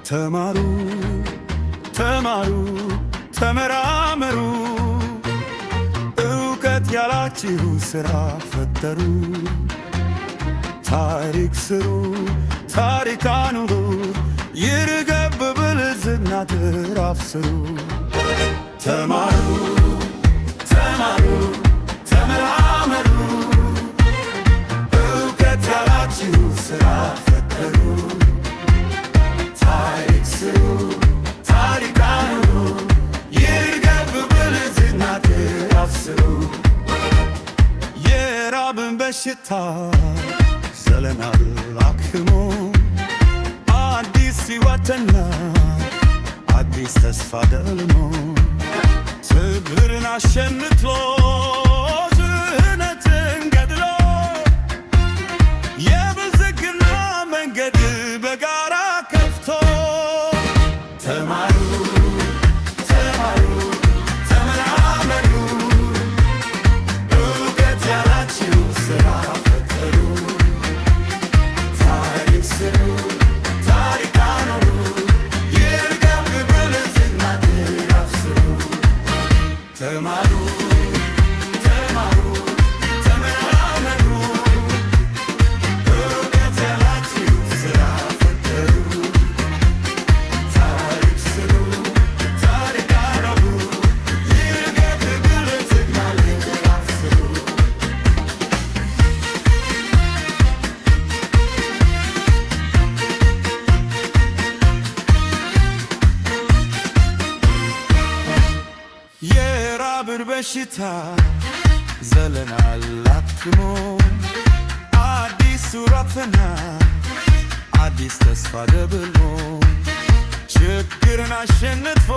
ተማሩ ተማሩ ተመራመሩ እውቀት ያላችሁ ሥራ ፈጠሩ። ታሪክ ስሩ ታሪክ አኑሩ ይርገብ ብልጽግና ትራፍ ስሩ። ተማሩ ተማሩ ተመራመሩ እውቀት ያላችሁ ሥራ ፈጠሩ። ታሪክ ስሩ ታሪክ አኑሩ ይርገብ ብልጽግና ትራፍ ስሩ። የራብን በሽታ ዘለናል አክሞ አዲስ ሕይወትና አዲስ ተስፋ ደልሞ ችግርን አሸንፎ ድህነትን ገድሎ የብልጽግና መንገድ በጋራ ከፍቶ ተማሩ ተማሩ ተመራመሩ እውቀት ያላችሁ ሥራ ፈጠሩ። ታሪክ ስሩ ታሪክ አኑሩ ይርገብ ብልጽግና ትራፍ ስሩ። ተማሩ ተማሩ ተመራመሩ እውቀት ያላችሁ ሥራ ፈጠሩ። ታሪክ ስሩ ታሪክ አኑሩ ይርገብ ብልጽግና ትራፍ ስሩ። የራብን በሽታ ዘለናል አክሞ አዲስ ሱራትና አዲስ ተስፋ ደብልሞ ችግርን አሸንፎ